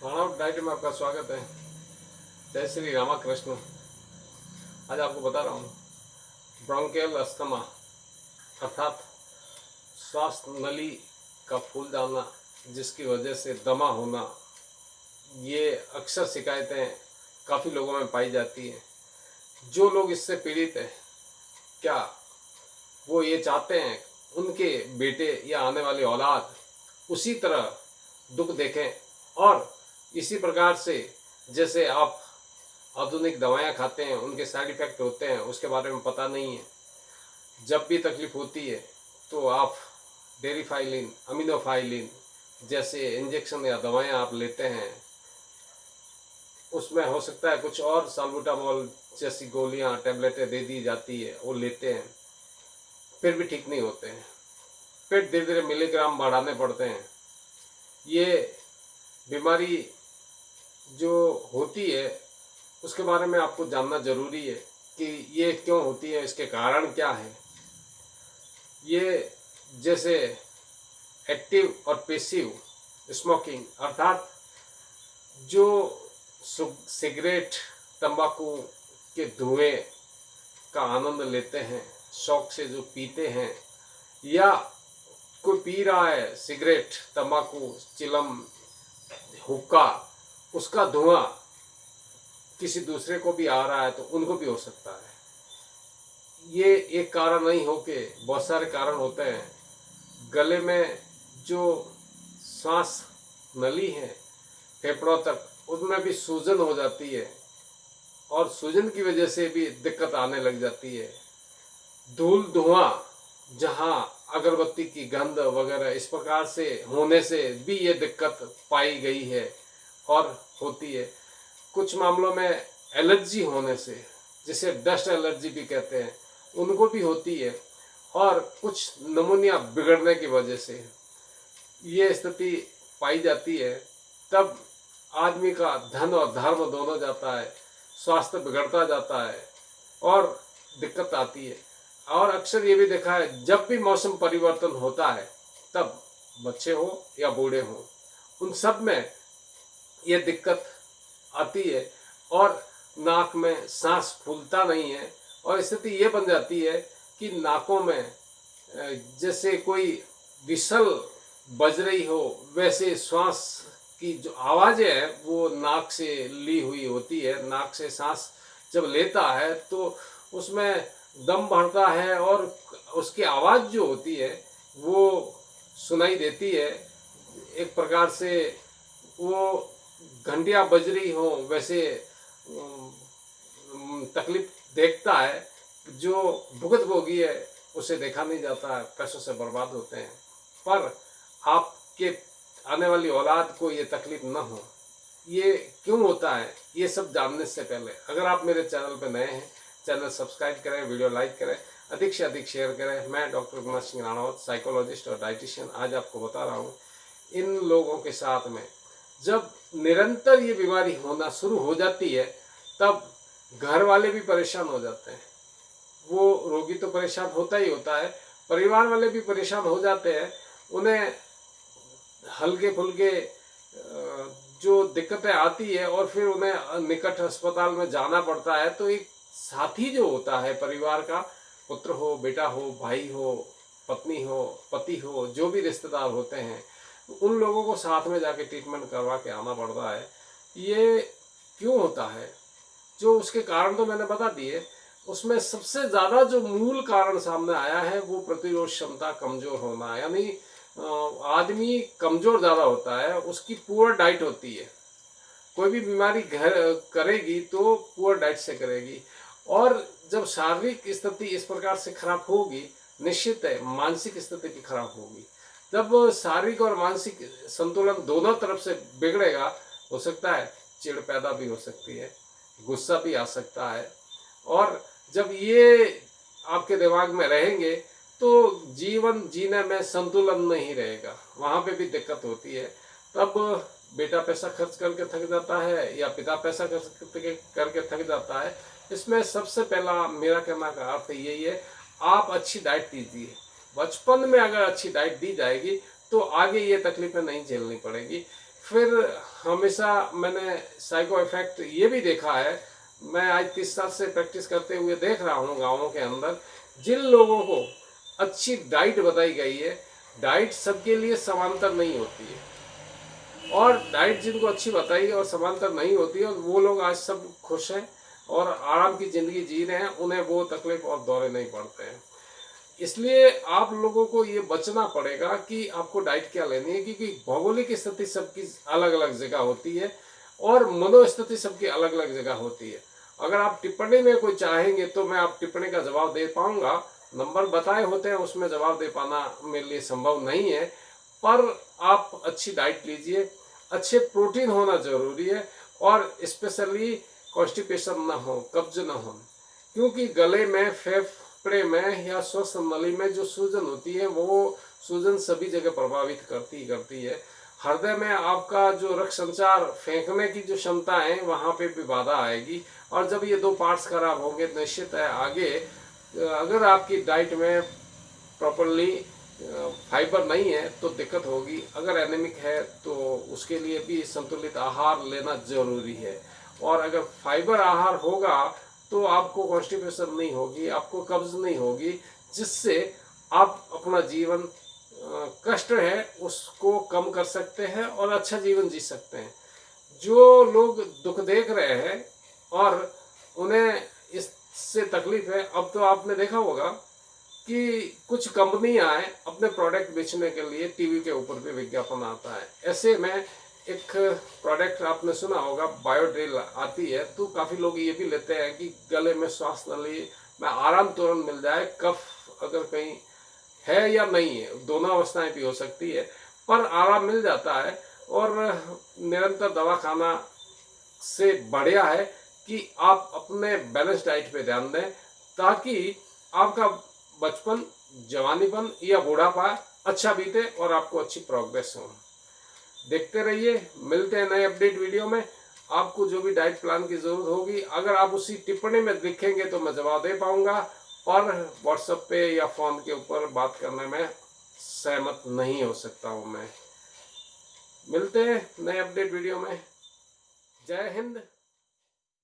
मानव diet में आपका स्वागत है। जय श्री रामाकृष्ण। आज आपको बता रहा हूँ ब्रोंकियल अस्थमा अर्थात श्वास नली का फूल जाना, जिसकी वजह से दमा होना, ये अक्सर शिकायतें काफ़ी लोगों में पाई जाती हैं। जो लोग इससे पीड़ित हैं, क्या वो ये चाहते हैं उनके बेटे या आने वाली औलाद उसी तरह दुख देखें? और इसी प्रकार से जैसे आप आधुनिक दवाएं खाते हैं, उनके साइड इफ़ेक्ट होते हैं, उसके बारे में पता नहीं है। जब भी तकलीफ होती है तो आप डेरिफाइलिन, अमीनोफाइलिन जैसे इंजेक्शन या दवाएं आप लेते हैं, उसमें हो सकता है कुछ और साल्बुटामोल जैसी गोलियां, टैबलेटें दे दी जाती है, वो लेते हैं, फिर भी ठीक नहीं होते हैं। फिर धीरे धीरे मिलीग्राम बढ़ाने पड़ते हैं। ये बीमारी जो होती है उसके बारे में आपको जानना जरूरी है कि ये क्यों होती है, इसके कारण क्या है। ये जैसे एक्टिव और पैसिव स्मोकिंग अर्थात जो सिगरेट, तंबाकू के धुएं का आनंद लेते हैं, शौक से जो पीते हैं, या कोई पी रहा है सिगरेट, तंबाकू, चिलम, हुक्का, उसका धुआं किसी दूसरे को भी आ रहा है तो उनको भी हो सकता है। ये एक कारण नहीं हो के बहुत सारे कारण होते हैं। गले में जो सांस नली है फेफड़ों तक, उसमें भी सूजन हो जाती है और सूजन की वजह से भी दिक्कत आने लग जाती है। धूल धुआं, जहाँ अगरबत्ती की गंध वगैरह इस प्रकार से होने से भी ये दिक्कत पाई गई है और होती है। कुछ मामलों में एलर्जी होने से, जिसे डस्ट एलर्जी भी कहते हैं, उनको भी होती है। और कुछ नमूनिया बिगड़ने की वजह से ये स्थिति पाई जाती है। तब आदमी का धन और धर्म दोनों जाता है, स्वास्थ्य बिगड़ता जाता है और दिक्कत आती है। और अक्सर ये भी देखा है, जब भी मौसम परिवर्तन होता है तब बच्चे हो या बूढ़े हो, उन सब में ये दिक्कत आती है और नाक में सांस फूलता नहीं है। और स्थिति ये बन जाती है कि नाकों में जैसे कोई विसल बज रही हो, वैसे श्वास की जो आवाज़ें है वो नाक से ली हुई होती है। नाक से सांस जब लेता है तो उसमें दम भरता है और उसकी आवाज़ जो होती है वो सुनाई देती है। एक प्रकार से वो घंटियाँ बज रही हो वैसे तकलीफ देखता है। जो भुगतभोगी है उसे देखा नहीं जाता है, पैसों से बर्बाद होते हैं। पर आपके आने वाली औलाद को ये तकलीफ न हो, ये क्यों होता है, ये सब जानने से पहले अगर आप मेरे चैनल पर नए हैं, चैनल सब्सक्राइब करें, वीडियो लाइक करें, अधिक से अधिक शेयर करें। मैं डॉक्टर गुना सिंह राणावत, साइकोलॉजिस्ट और डाइटिशियन, आज आपको बता रहा हूँ इन लोगों के साथ में जब निरंतर ये बीमारी होना शुरू हो जाती है तब घर वाले भी परेशान हो जाते हैं। वो रोगी तो परेशान होता ही होता है, परिवार वाले भी परेशान हो जाते हैं। उन्हें हल्के फुल्के जो दिक्कतें आती है और फिर उन्हें निकट अस्पताल में जाना पड़ता है। तो एक साथी जो होता है परिवार का, पुत्र हो, बेटा हो, भाई हो, पत्नी हो, पति हो, जो भी रिश्तेदार होते हैं, उन लोगों को साथ में जाके ट्रीटमेंट करवा के आना पड़ता है। ये क्यों होता है? जो उसके कारण तो मैंने बता दिए, उसमें सबसे ज़्यादा जो मूल कारण सामने आया है वो प्रतिरोध क्षमता कमज़ोर होना। यानी आदमी कमज़ोर ज़्यादा होता है, उसकी पुअर डाइट होती है। कोई भी बीमारी घर करेगी तो पुअर डाइट से करेगी। और जब शारीरिक स्थिति इस प्रकार से खराब होगी, निश्चित है मानसिक स्थिति भी खराब होगी। जब शारीरिक और मानसिक संतुलन दोनों तरफ से बिगड़ेगा, हो सकता है चिढ़ पैदा भी हो सकती है, गुस्सा भी आ सकता है। और जब ये आपके दिमाग में रहेंगे तो जीवन जीने में संतुलन नहीं रहेगा, वहाँ पे भी दिक्कत होती है। तब बेटा पैसा खर्च करके थक जाता है या पिता पैसा खर्च करके थक जाता है। इसमें सबसे पहला मेरा कहना का अर्थ यही है, आप अच्छी डाइट दीजिए। बचपन में अगर अच्छी डाइट दी जाएगी तो आगे ये तकलीफें नहीं झेलनी पड़ेगी। फिर हमेशा मैंने साइको इफेक्ट ये भी देखा है, मैं आज 30 साल से प्रैक्टिस करते हुए देख रहा हूँ गाँवों के अंदर, जिन लोगों को अच्छी डाइट बताई गई है, डाइट सबके लिए समांतर नहीं होती है, और डाइट जिनको अच्छी बताई और समांतर नहीं होती है, और वो लोग आज सब खुश हैं और आराम की ज़िंदगी जी रहे हैं, उन्हें वो तकलीफ और दौरे नहीं पड़ते हैं। इसलिए आप लोगों को ये बचना पड़ेगा कि आपको डाइट क्या लेनी है, क्योंकि भौगोलिक स्थिति सबकी अलग अलग जगह होती है और मनोस्थिति सबकी अलग अलग जगह होती है। अगर आप टिप्पणी में कोई चाहेंगे तो मैं आप टिप्पणी का जवाब दे पाऊंगा, नंबर बताए होते हैं उसमें जवाब दे पाना मेरे लिए संभव नहीं है, पर आप अच्छी डाइट लीजिए, अच्छे प्रोटीन होना जरूरी है, और स्पेशली कॉन्स्टिपेशन ना हो, कब्ज ना हो, क्योंकि गले में, फेफड़े में या श्वसन नली में जो सूजन होती है वो सूजन सभी जगह प्रभावित करती है। हृदय में आपका जो रक्त संचार फेंकने की जो क्षमता है वहाँ पे भी बाधा आएगी, और जब ये दो पार्ट्स खराब होंगे निश्चित है आगे अगर आपकी डाइट में प्रॉपरली फाइबर नहीं है तो दिक्कत होगी। अगर एनीमिक है तो उसके लिए भी संतुलित आहार लेना जरूरी है, और अगर फाइबर आहार होगा तो आपको कॉन्स्टिपेशन नहीं होगी, आपको कब्ज नहीं होगी, जिससे आप अपना जीवन कष्ट है उसको कम कर सकते हैं और अच्छा जीवन जी सकते हैं। जो लोग दुख देख रहे हैं और उन्हें इससे तकलीफ है, अब तो आपने देखा होगा कि कुछ कंपनियां अपने प्रोडक्ट बेचने के लिए टीवी के ऊपर भी विज्ञापन आता है। ऐसे में एक प्रोडक्ट आपने सुना होगा बायोड्रिल आती है, तो काफ़ी लोग ये भी लेते हैं कि गले में, श्वास नली में आराम तुरंत मिल जाए, कफ अगर कहीं है या नहीं है, दोनों अवस्थाएं भी हो सकती है, पर आराम मिल जाता है। और निरंतर दवा खाना से बढ़िया है कि आप अपने बैलेंस डाइट पे ध्यान दें, ताकि आपका बचपन, जवानीपन या बुढ़ापा अच्छा बीते और आपको अच्छी प्रोग्रेस हो। देखते रहिए, मिलते हैं नए अपडेट वीडियो में। आपको जो भी डाइट प्लान की जरूरत होगी, अगर आप उसी टिप्पणी में लिखेंगे तो मैं जवाब दे पाऊंगा, और व्हाट्सएप पे या फोन के ऊपर बात करने में सहमत नहीं हो सकता हूं मैं। मिलते हैं नए अपडेट वीडियो में। जय हिंद।